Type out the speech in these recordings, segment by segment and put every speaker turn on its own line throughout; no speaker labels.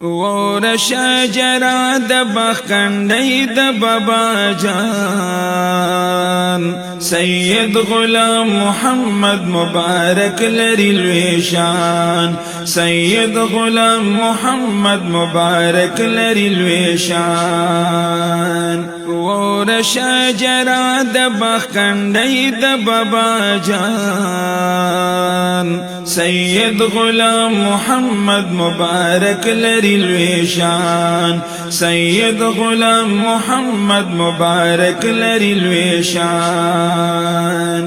ور شجره د بخندې د بابا جان سید غلام محمد مبارک لري لوی شان سید غلام محمد مبارک لري لوی شان ور شجره د بخندې د بابا جان سید غلام محمد مبارک لري لوی شان سید غلام محمد مبارک لري لوی شان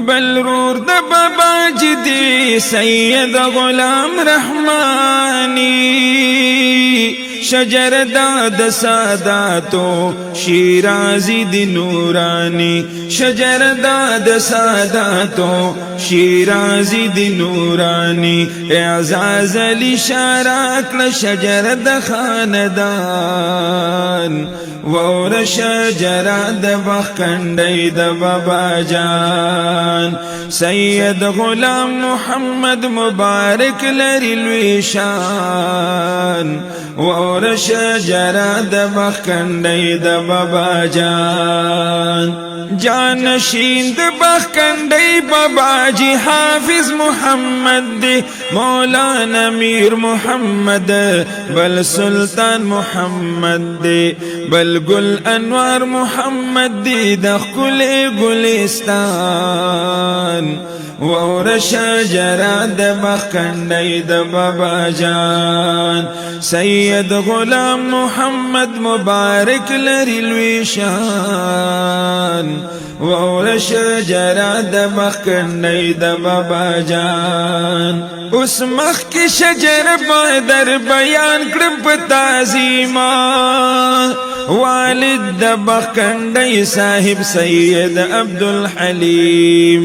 بل رور د بابا جدي سید غلام رحمانی شجر داد ساداتو شیرازی دی نورانی شجر داد ساداتو شیرازی دی نورانی اعزاز علی شارک لشجر د خاندان وور شجر د بخندې د بابا جان سید غلام محمد مبارک لري لوی شان وور شجر د بخندې د بابا جان جانشین د بخندې بابا جی حافظ محمد دی مولانا میر محمد بل سلطان محمد دی بل گل انوار محمد دی د خل گلستان وور شجر د بخندې د بابا جان سید غلام محمد مبارک لري لوی شان وور شجر د بخندې د بابا جان اس مخ کی شجر بدر بیان کړم په تعظیما والد د بخندې صاحب سید عبدالحلیم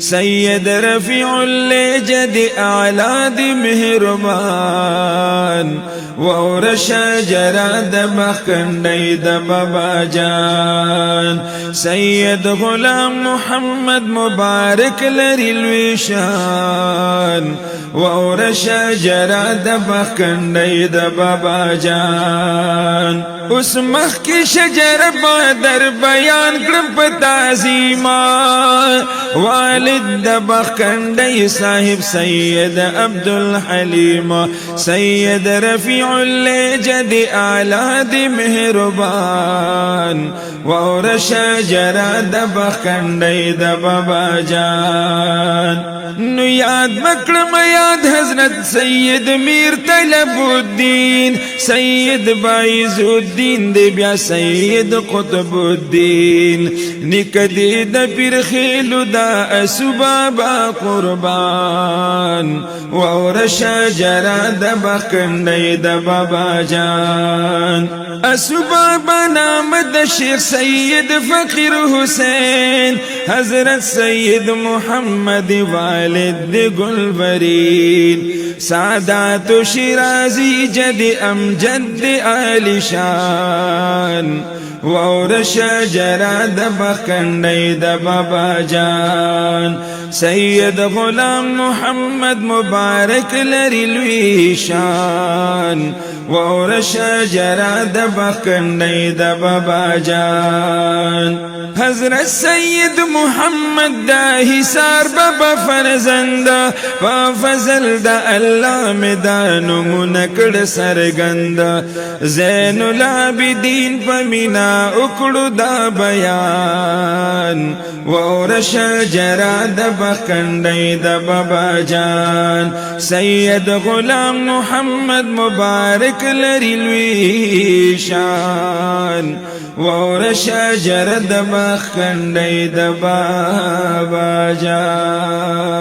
سید رفیع الجد اعلی دی مهربان وور شجر د بخندې د بابا جان سید غلام محمد مبارک لري لوی شان وور شجر د بخندې د بابا جان اس مخ کی شجر بدر بیان کړم په تعظیما والد د بخندې صاحب سید عبدالحلیم سید رفیع الجد اعلی دی مهربان وور شجر د بخندې د بابا جان نو یاد مکړم یاد حضرت سید میر طلب الدین سید باعز الدین دی بیا سید قطب الدین نکدی د پیر خیلو دا اسبابا قربان وور شجر د بخندې د بابا جان اسبابا نام د شیخ سید فقیر حسین حضرت سید محمد والد گلبرین سادات شیرازی جد امجد عالی شان وور شجر د بخندې د بابا جان سید غلام محمد مبارک لري لوی شان وور شجر د بخندې د بابا جان حضرت سید محمد دا حصار بابا فرزند په فضل د الله میدانو منکړ سرګند زین العابدین پمینا وکړو دا بیان وور شجر د بخندې د بابا جان سید غلام محمد مبارک لري لوی شان وور شجر د بخندې د بابا جان